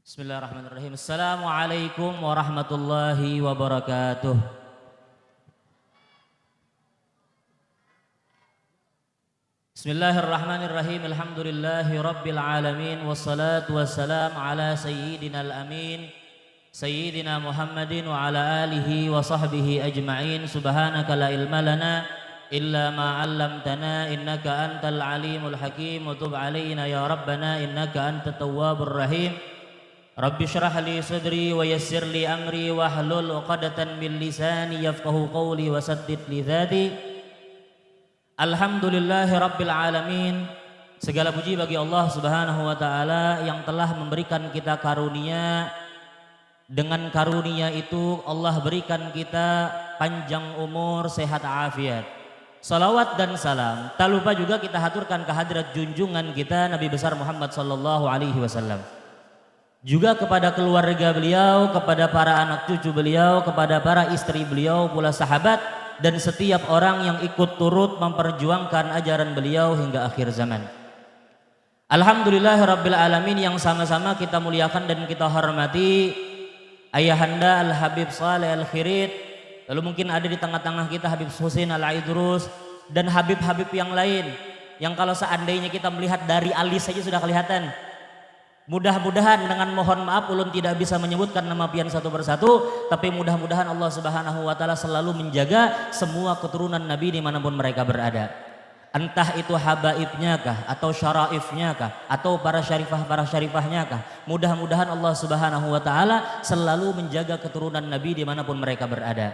Bismillahirrahmanirrahim. Assalamualaikum warahmatullahi wabarakatuh. Bismillahirrahmanirrahim. Alhamdulillahi rabbil alamin. Wassalatu wassalam ala sayyidina al-amin Sayyidina Muhammadin wa ala alihi wa sahbihi ajma'in. Subhanaka la ilma lana illa ma 'allamtana innaka antal alimul hakim. Wa tub 'alaina ya rabbana innaka antat tawwabur rahim. Rabbi syrah li sadri wa yassir li amri wa hlul 'uqdatan min lisani yafqahu qawli wa saddid li dzati. Alhamdulillahi rabbil alamin. Segala puji bagi Allah Subhanahu wa taala yang telah memberikan kita karunia. Dengan karunia itu Allah berikan kita panjang umur, sehat afiat. Salawat dan salam tak lupa juga kita haturkan kehadirat junjungan kita Nabi besar Muhammad sallallahu alaihi wasallam. Juga kepada keluarga beliau, kepada para anak cucu beliau, kepada para istri beliau, pula sahabat dan setiap orang yang ikut turut memperjuangkan ajaran beliau hingga akhir zaman. Alhamdulillahirabbil alamin, yang sama-sama kita muliakan dan kita hormati Ayahanda Al-Habib Saleh Al-Khirit. Lalu mungkin ada di tengah-tengah kita Habib Husin Al-Aidrus dan Habib-Habib yang lain yang kalau seandainya kita melihat dari alis saja sudah kelihatan. Mudah-mudahan dengan mohon maaf ulun tidak bisa menyebutkan nama pian satu persatu, tapi mudah-mudahan Allah Subhanahu wa taala selalu menjaga semua keturunan Nabi dimanapun mereka berada. Entah itu habaibnya kah, atau syaraifnya kah, atau para syarifahnya kah. Mudah-mudahan Allah Subhanahu wa taala selalu menjaga keturunan Nabi dimanapun mereka berada.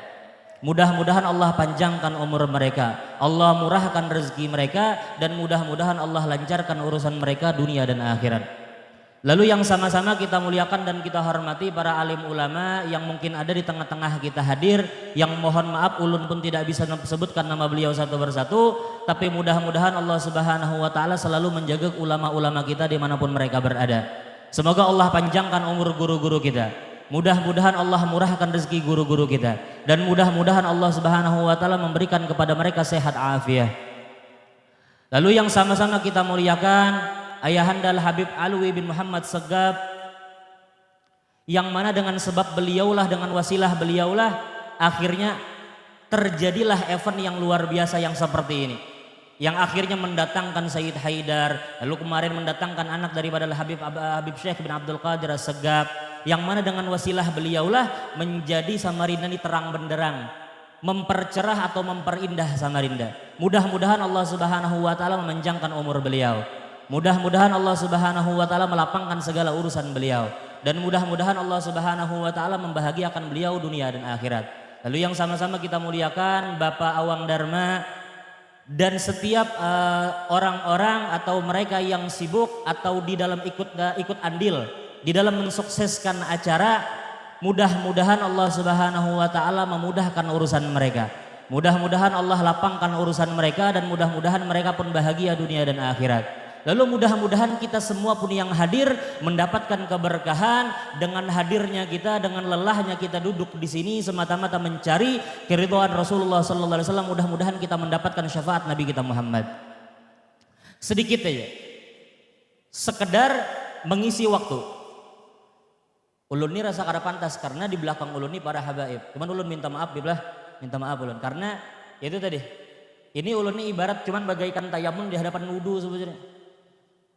Mudah-mudahan Allah panjangkan umur mereka, Allah murahkan rezeki mereka, dan mudah-mudahan Allah lancarkan urusan mereka dunia dan akhirat. Lalu yang sama-sama kita muliakan dan kita hormati para alim ulama yang mungkin ada di tengah-tengah kita hadir, yang mohon maaf ulun pun tidak bisa sebutkan nama beliau satu persatu, tapi mudah-mudahan Allah Subhanahu wa taala selalu menjaga ulama-ulama kita dimanapun mereka berada. Semoga Allah panjangkan umur guru-guru kita, mudah-mudahan Allah murahkan rezeki guru-guru kita, dan mudah-mudahan Allah Subhanahu wa taala memberikan kepada mereka sehat afiat. Lalu yang sama-sama kita muliakan Ayahanda Al-Habib Alwi bin Muhammad Segaf, yang mana dengan sebab beliaulah, dengan wasilah beliaulah akhirnya terjadilah event yang luar biasa yang seperti ini, yang akhirnya mendatangkan Sayyid Haidar, lalu kemarin mendatangkan anak daripada Habib Syekh bin Abdul Qadir As-Segaf, yang mana dengan wasilah beliaulah menjadi Samarinda ini terang benderang, mempercerah atau memperindah Samarinda. Mudah-mudahan Allah Subhanahu wa taala memanjangkan umur beliau. Mudah-mudahan Allah Subhanahu wa taala melapangkan segala urusan beliau, dan mudah-mudahan Allah Subhanahu wa taala membahagiakan beliau dunia dan akhirat. Lalu yang sama-sama kita muliakan Bapak Awang Dharma dan setiap orang-orang atau mereka yang sibuk atau di dalam ikut andil di dalam mensukseskan acara. Mudah-mudahan Allah Subhanahu wa taala memudahkan urusan mereka. Mudah-mudahan Allah lapangkan urusan mereka, dan mudah-mudahan mereka pun bahagia dunia dan akhirat. Lalu mudah-mudahan kita semua pun yang hadir mendapatkan keberkahan dengan hadirnya kita, dengan lelahnya kita duduk di sini semata-mata mencari keridhaan Rasulullah sallallahu alaihi wasallam. Mudah-mudahan kita mendapatkan syafaat Nabi kita Muhammad. Sedikit aja, sekedar mengisi waktu. Ulun ini rasa kada pantas karena di belakang ulun ini para habaib. Cuman ulun minta maaf, minta maaf ulun, karena itu tadi. Ini ulun ini ibarat cuman bagaikan tayamun di hadapan wudu sebetulnya.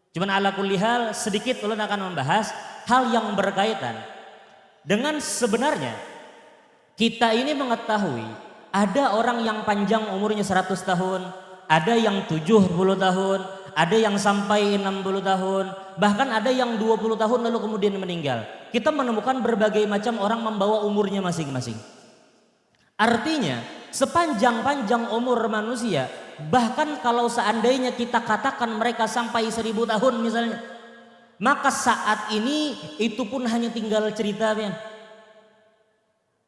Cuman ala kulli hal sedikit ulun akan membahas hal yang berkaitan dengan sebenarnya kita ini mengetahui ada orang yang panjang umurnya 100 tahun, ada yang 70 tahun, ada yang sampai 60 tahun, bahkan ada yang 20 tahun lalu kemudian meninggal. Kita menemukan berbagai macam orang membawa umurnya masing-masing. Artinya sepanjang-panjang umur manusia, bahkan kalau seandainya kita katakan mereka sampai 1000 tahun misalnya, maka saat ini itu pun hanya tinggal cerita.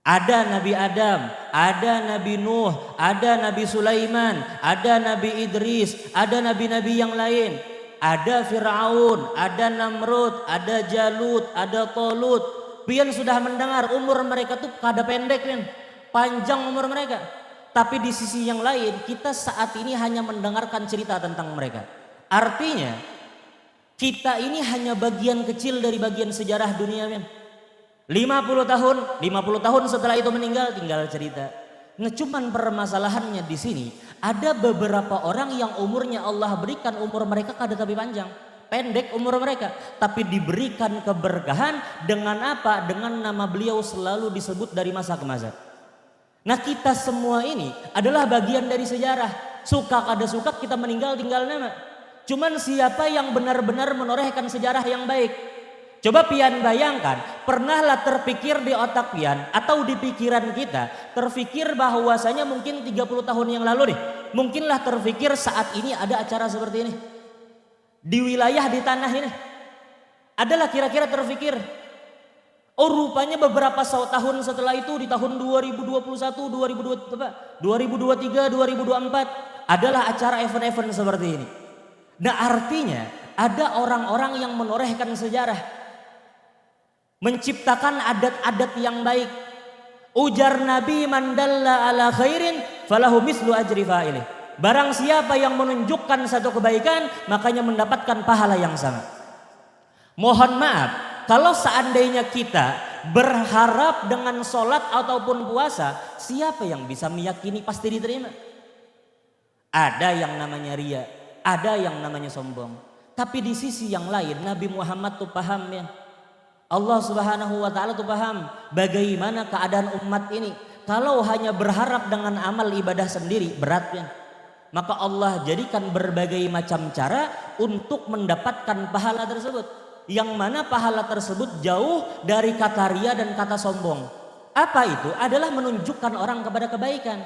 Ada Nabi Adam, ada Nabi Nuh, ada Nabi Sulaiman, ada Nabi Idris, ada nabi-nabi yang lain, ada Fir'aun, ada Namrud, ada Jalut, ada Tolut. Pian sudah mendengar umur mereka tuh kada pendek, panjang umur mereka. Tapi di sisi yang lain kita saat ini hanya mendengarkan cerita tentang mereka. Artinya Kita ini hanya bagian kecil dari bagian sejarah dunia, men. 50 tahun setelah itu meninggal, tinggal cerita. Nah, cuman permasalahannya di sini ada beberapa orang yang umurnya Allah berikan umur mereka kada tapi panjang, pendek umur mereka, tapi diberikan keberkahan dengan apa? Dengan nama beliau selalu disebut dari masa ke masa. Nah, kita semua ini adalah bagian dari sejarah. Suka kada suka kita meninggal tinggal nama. Cuman siapa yang benar-benar menorehkan sejarah yang baik? Coba pian bayangkan, pernahlah terpikir di otak pian atau di pikiran kita, terpikir bahwasanya mungkin 30 tahun yang lalu nih, mungkinlah terpikir saat ini ada acara seperti ini. Di wilayah di tanah ini. Adalah kira-kira terpikir. Oh, rupanya beberapa tahun setelah itu di tahun 2021, 2023, 2024 adalah acara event-event seperti ini. Nah, artinya ada orang-orang yang menorehkan sejarah, menciptakan adat-adat yang baik. Ujar Nabi, man dalla ala khairin falahu mislu ajri fa'ilih. Barang siapa yang menunjukkan satu kebaikan, makanya mendapatkan pahala yang sama. Mohon maaf, kalau seandainya kita berharap dengan sholat ataupun puasa, siapa yang bisa meyakini pasti diterima? Ada yang namanya ria, ada yang namanya sombong. Tapi di sisi yang lain, Nabi Muhammad tuh paham, ya. Allah Subhanahu wa taala tuh paham bagaimana keadaan umat ini. Kalau hanya berharap dengan amal ibadah sendiri beratnya. Maka Allah jadikan berbagai macam cara untuk mendapatkan pahala tersebut. Yang mana pahala tersebut jauh dari kata ria dan kata sombong. Apa itu? Adalah menunjukkan orang kepada kebaikan.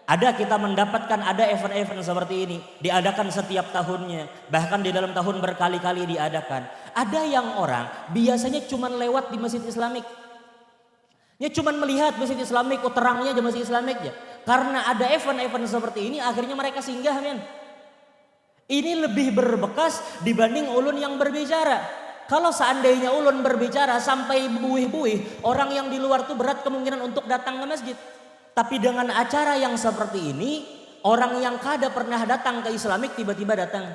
Ada kita mendapatkan ada event-event seperti ini diadakan setiap tahunnya, bahkan di dalam tahun berkali-kali diadakan. Ada yang orang biasanya cuman lewat di masjid Islamik, ya cuman melihat masjid Islamik, terangnya aja masjid Islamik ya. Karena ada event-event seperti ini, akhirnya mereka singgah, men. Ini lebih berbekas dibanding ulun yang berbicara. Kalau seandainya ulun berbicara sampai buih-buih, orang yang di luar tuh berat kemungkinan untuk datang ke masjid. Tapi dengan acara yang seperti ini, orang yang kada pernah datang ke Islamik tiba-tiba datang.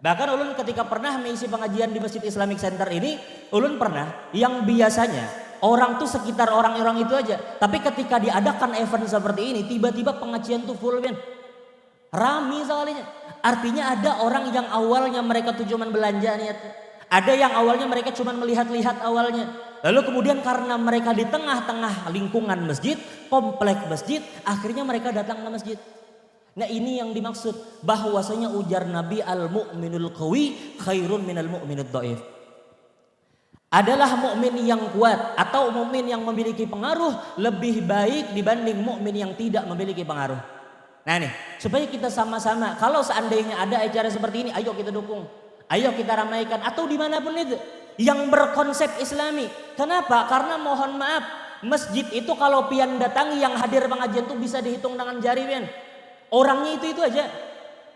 Bahkan ulun ketika pernah mengisi pengajian di Masjid Islamic Center ini, ulun pernah yang biasanya orang tuh sekitar orang-orang itu aja. Tapi ketika diadakan event seperti ini, tiba-tiba pengajian tuh full, men. Rame soalnya. Artinya ada orang yang awalnya mereka tuh cuma belanja niat. Ada yang awalnya mereka cuma melihat-lihat awalnya. Lalu kemudian karena mereka di tengah-tengah lingkungan masjid, komplek masjid, akhirnya mereka datang ke masjid. Nah, ini yang dimaksud bahwasanya ujar Nabi, al-mu'minul qawi khairun minal mu'minid dhaif. Adalah mukmin yang kuat atau mukmin yang memiliki pengaruh lebih baik dibanding mukmin yang tidak memiliki pengaruh. Nah nih, supaya kita sama-sama, kalau seandainya ada acara seperti ini, ayo kita dukung. Ayo kita ramaikan atau dimanapun itu yang berkonsep Islami. Kenapa? Karena mohon maaf, masjid itu kalau pian datangi yang hadir pengajian itu bisa dihitung dengan jari, pian. Orangnya itu aja.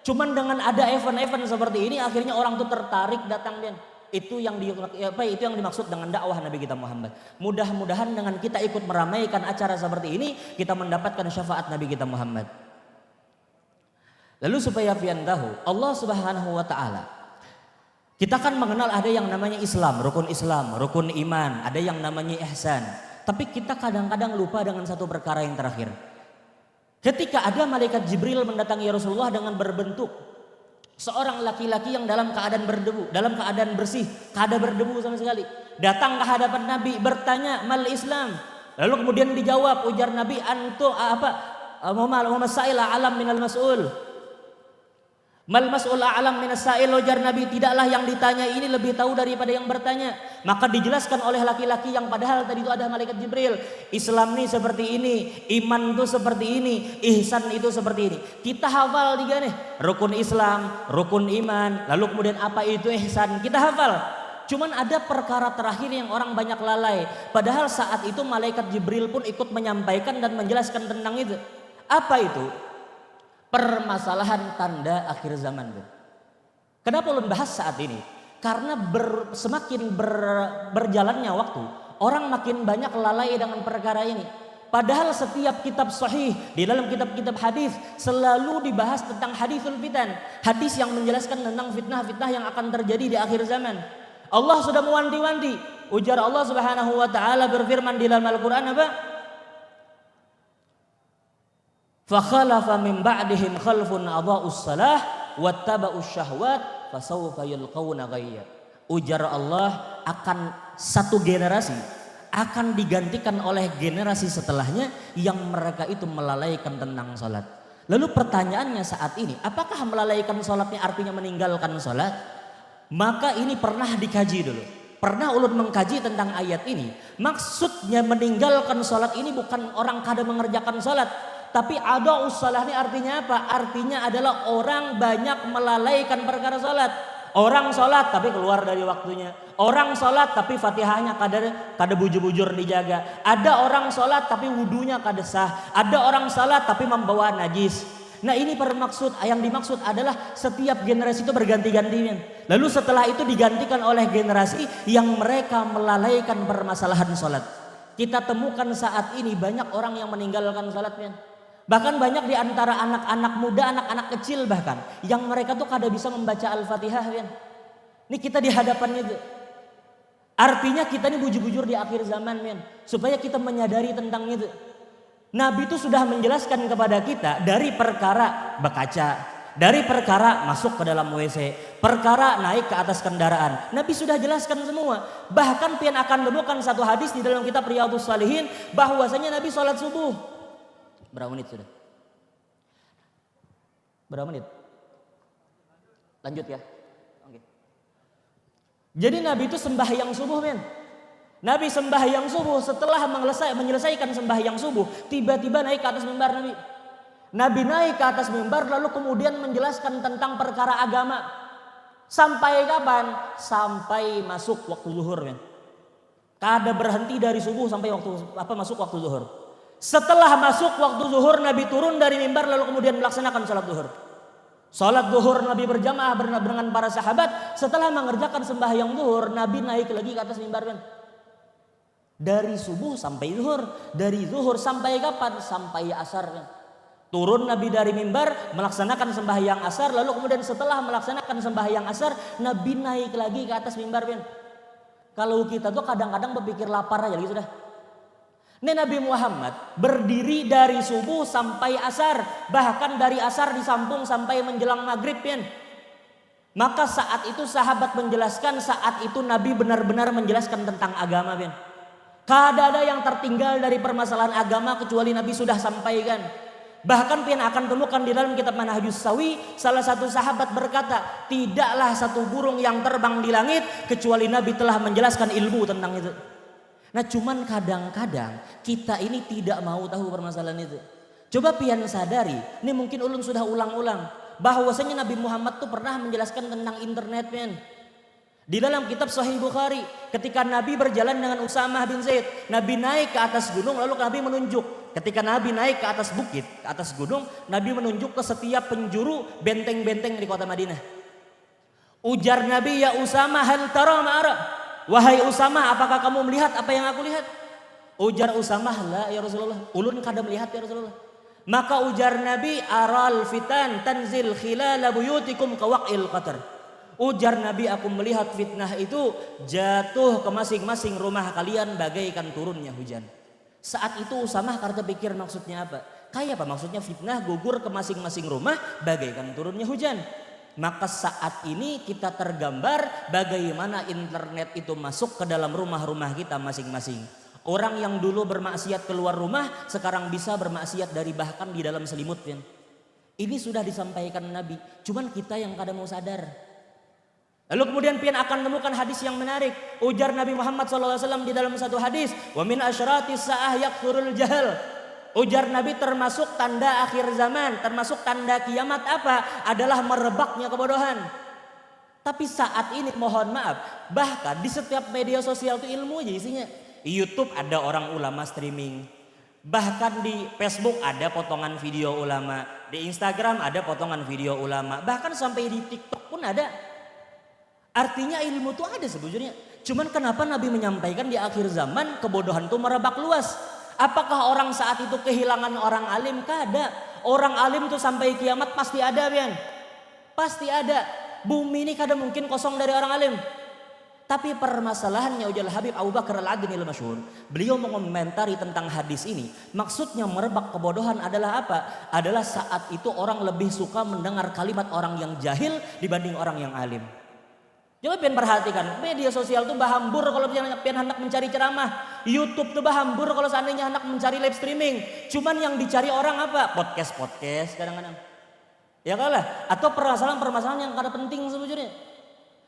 Cuman dengan ada event-event seperti ini akhirnya orang tuh tertarik datang, pian. Itu yang dimaksud dengan dakwah Nabi kita Muhammad. Mudah-mudahan dengan kita ikut meramaikan acara seperti ini, kita mendapatkan syafaat Nabi kita Muhammad. Lalu supaya pian tahu, Allah Subhanahu wa taala, kita kan mengenal ada yang namanya Islam, rukun iman, ada yang namanya ihsan. Tapi kita kadang-kadang lupa dengan satu perkara yang terakhir. Ketika ada malaikat Jibril mendatangi Rasulullah dengan berbentuk seorang laki-laki yang dalam keadaan berdebu, dalam keadaan bersih, kada berdebu sama sekali. Datang ke hadapan Nabi bertanya, "Mal Islam?" Lalu kemudian dijawab, ujar Nabi, "Antu masaila alam minal mas'ul." Mal mas'ul a'lam minas sa'il, ujar Nabi, tidaklah yang ditanya ini lebih tahu daripada yang bertanya. Maka dijelaskan oleh laki-laki yang padahal tadi itu ada malaikat Jibril, Islam nih seperti ini, iman itu seperti ini, ihsan itu seperti ini. Kita hafal tiga nih, rukun Islam, rukun iman, lalu kemudian apa itu ihsan, kita hafal. Cuman ada perkara terakhir yang orang banyak lalai. Padahal saat itu malaikat Jibril pun ikut menyampaikan dan menjelaskan tentang itu. Apa itu? Permasalahan tanda akhir zaman. Kenapa ulun bahas saat ini? Karena semakin berjalannya waktu, orang makin banyak lalai dengan perkara ini. Padahal setiap kitab sahih di dalam kitab-kitab hadis selalu dibahas tentang haditsul fitan, hadis yang menjelaskan tentang fitnah-fitnah yang akan terjadi di akhir zaman. Allah sudah mewanti-wanti. Ujar Allah Subhanahu wa taala berfirman di dalam Al-Qur'an apa? Fa khalafa min ba'dihim khalfun adha'us salah wattaba'us syahwat fasawfa yalqawna ghayya. Ujar Allah, akan satu generasi akan digantikan oleh generasi setelahnya yang mereka itu melalaikan tentang sholat. Lalu pertanyaannya saat ini, apakah melalaikan sholatnya artinya meninggalkan sholat? Maka ini pernah dikaji dulu. Pernah ulun mengkaji tentang ayat ini. Maksudnya meninggalkan sholat ini bukan orang kada mengerjakan sholat. Tapi ada usalah ini artinya apa? Artinya adalah orang banyak melalaikan perkara sholat. Orang sholat tapi keluar dari waktunya. Orang sholat tapi fatihahnya kada bujur-bujur dijaga. Ada orang sholat tapi wudunya kada sah. Ada orang sholat tapi membawa najis. Nah ini yang dimaksud adalah setiap generasi itu berganti-ganti. Lalu setelah itu digantikan oleh generasi yang mereka melalaikan permasalahan sholat. Kita temukan saat ini banyak orang yang meninggalkan sholat. Bahkan banyak di antara anak-anak muda, anak-anak kecil bahkan yang mereka tuh kada bisa membaca Al-Fatihah. Ini kita di hadapannya itu. Artinya kita ini bujur-bujur di akhir zaman, supaya kita menyadari tentang itu. Nabi itu sudah menjelaskan kepada kita dari perkara berkaca, dari perkara masuk ke dalam WC, perkara naik ke atas kendaraan. Nabi sudah jelaskan semua. Bahkan pian akan menemukan satu hadis di dalam kitab Riyadhus Shalihin bahwasanya Nabi sholat subuh. Berapa menit sudah? Berapa menit? Lanjut ya. Oke. Jadi Nabi itu sembahyang subuh, Nabi sembahyang subuh, setelah menyelesaikan sembahyang subuh, tiba-tiba naik ke atas mimbar Nabi. Nabi naik ke atas mimbar lalu kemudian menjelaskan tentang perkara agama. Sampai kapan? Sampai masuk waktu zuhur, Kada berhenti dari subuh sampai masuk waktu zuhur. Setelah masuk waktu zuhur, Nabi turun dari mimbar lalu kemudian melaksanakan sholat zuhur. Sholat zuhur Nabi berjamaah dengan para sahabat. Setelah mengerjakan sembahyang zuhur, Nabi naik lagi ke atas mimbar. Dari subuh sampai zuhur. Dari zuhur sampai kapan? Sampai asar. Turun Nabi dari mimbar, melaksanakan sembahyang asar. Lalu kemudian setelah melaksanakan sembahyang asar, Nabi naik lagi ke atas mimbar. Kalau kita tuh kadang-kadang berpikir lapar aja gitu sudah. Ini Nabi Muhammad berdiri dari subuh sampai asar. Bahkan dari asar disambung sampai menjelang maghrib. Maka saat itu sahabat menjelaskan, saat itu Nabi benar-benar menjelaskan tentang agama. Kada ada yang tertinggal dari permasalahan agama kecuali Nabi sudah sampaikan. Bahkan pian akan temukan di dalam kitab Manhajus Sawi, salah satu sahabat berkata, tidaklah satu burung yang terbang di langit kecuali Nabi telah menjelaskan ilmu tentang itu. Nah cuman kadang-kadang kita ini tidak mau tahu permasalahan itu. Coba pian sadari, ini mungkin ulun sudah ulang-ulang, bahwasanya Nabi Muhammad tuh pernah menjelaskan tentang internet. Di dalam kitab Sahih Bukhari, ketika Nabi berjalan dengan Usamah bin Zaid, Nabi naik ke atas gunung lalu Nabi menunjuk. Ketika Nabi naik ke atas bukit, ke atas gunung, Nabi menunjuk ke setiap penjuru benteng-benteng di kota Madinah. Ujar Nabi, ya Usamah, hal tara ma'ara? Wahai Usamah, apakah kamu melihat apa yang aku lihat? Ujar Usamah, la ya Rasulullah, ulun kada melihat ya Rasulullah. Maka ujar Nabi, aral fitan tanzil khilala buyutikum kawaqil qatar. Ujar Nabi, aku melihat fitnah itu jatuh ke masing-masing rumah kalian bagaikan turunnya hujan. Saat itu Usamah kada pikir maksudnya apa. Kayak apa maksudnya fitnah gugur ke masing-masing rumah bagaikan turunnya hujan. Maka saat ini kita tergambar bagaimana internet itu masuk ke dalam rumah-rumah kita masing-masing. Orang yang dulu bermaksiat keluar rumah sekarang bisa bermaksiat dari bahkan di dalam selimut. Ini sudah disampaikan Nabi, cuman kita yang kadang mau sadar. Lalu kemudian pian akan menemukan hadis yang menarik. Ujar Nabi Muhammad SAW di dalam satu hadis, wa min asyratis sa'ah yakthurul jahal. Ujar Nabi termasuk tanda akhir zaman, termasuk tanda kiamat apa? Adalah merebaknya kebodohan. Tapi saat ini mohon maaf, bahkan di setiap media sosial itu ilmu aja isinya. Di YouTube ada orang ulama streaming. Bahkan di Facebook ada potongan video ulama. Di Instagram ada potongan video ulama. Bahkan sampai di TikTok pun ada. Artinya ilmu itu ada sebetulnya. Cuman kenapa Nabi menyampaikan di akhir zaman kebodohan itu merebak luas? Apakah orang saat itu kehilangan orang alim? Kada. Orang alim tuh sampai kiamat pasti ada, Bian. Pasti ada. Bumi ini kada mungkin kosong dari orang alim. Tapi permasalahannya ujar Habib Abu Bakar Al-Adni Al-Masyhur, beliau mengomentari tentang hadis ini. Maksudnya merebak kebodohan adalah apa? Adalah saat itu orang lebih suka mendengar kalimat orang yang jahil dibanding orang yang alim. Coba pian perhatikan, media sosial tuh bahambur kalau pian hendak mencari ceramah. YouTube tuh bahambur kalau seandainya hendak mencari live streaming. Cuman yang dicari orang apa? Podcast kadang-kadang. Ya kalah. Atau permasalahan-permasalahan yang kada penting sebetulnya.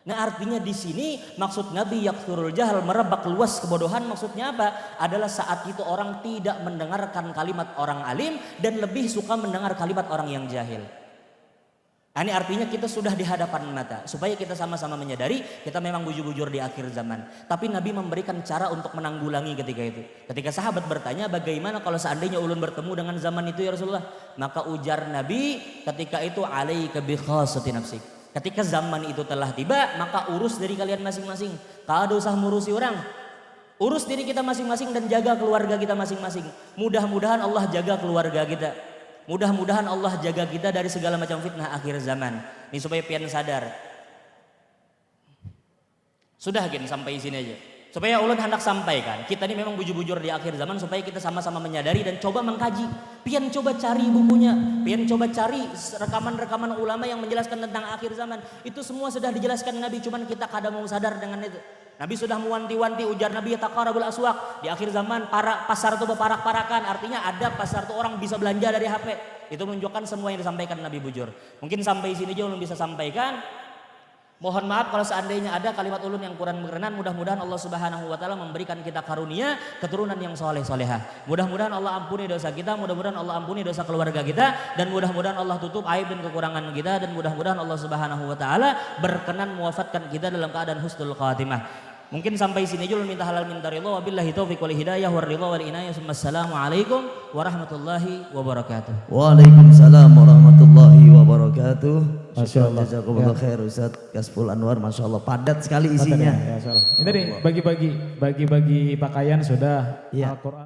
Nah artinya di sini maksud Nabi yakthurul jahal, merebak luas kebodohan, maksudnya apa? Adalah saat itu orang tidak mendengarkan kalimat orang alim dan lebih suka mendengar kalimat orang yang jahil. Nah, ini artinya kita sudah di hadapan mata supaya kita sama-sama menyadari kita memang bujur-bujur di akhir zaman. Tapi Nabi memberikan cara untuk menanggulangi ketika itu. Ketika sahabat bertanya bagaimana kalau seandainya ulun bertemu dengan zaman itu ya Rasulullah, maka ujar Nabi ketika itu alaika bi khassati nafsik. Ketika zaman itu telah tiba, maka urus diri kalian masing-masing. Kada usah ngurusi orang. Urus diri kita masing-masing dan jaga keluarga kita masing-masing. Mudah-mudahan Allah jaga keluarga kita. Mudah-mudahan Allah jaga kita dari segala macam fitnah akhir zaman. Ini supaya pian sadar. Sudah gini sampai sini aja. Supaya ulun hendak sampaikan, kita ini memang bujur-bujur di akhir zaman supaya kita sama-sama menyadari dan coba mengkaji. Pian coba cari bukunya, pian coba cari rekaman-rekaman ulama yang menjelaskan tentang akhir zaman. Itu semua sudah dijelaskan Nabi, cuman kita kadang mau sadar dengan itu. Nabi sudah mewanti-wanti, ujar Nabi taqarabul aswaq. Di akhir zaman pasar itu berparak-parakan, artinya ada pasar itu orang bisa belanja dari HP. Itu menunjukkan semua yang disampaikan Nabi bujur. Mungkin sampai sini aja ulun bisa sampaikan. Mohon maaf kalau seandainya ada kalimat ulun yang kurang berkenan. Mudah-mudahan Allah Subhanahu wa taala memberikan kita karunia keturunan yang soleh-solehah. Mudah-mudahan Allah ampuni dosa kita, mudah-mudahan Allah ampuni dosa keluarga kita, dan mudah-mudahan Allah tutup aib dan kekurangan kita, dan mudah-mudahan Allah Subhanahu wa taala berkenan mewafatkan kita dalam keadaan husnul khatimah. Mungkin sampai sini aja, minta halal minta ridha, wabillahi taufiq wal hidayah war ridha wal inayah. Assalamualaikum warahmatullahi wabarakatuh. Waalaikumsalam warahmatullahi wabarakatuh. Masya Allah. Jazakumullah khair Ustaz Kasful Anwar, Masya Allah padat sekali isinya. Ya, ini tadi bagi-bagi pakaian sudah. Ya. Al-Quran.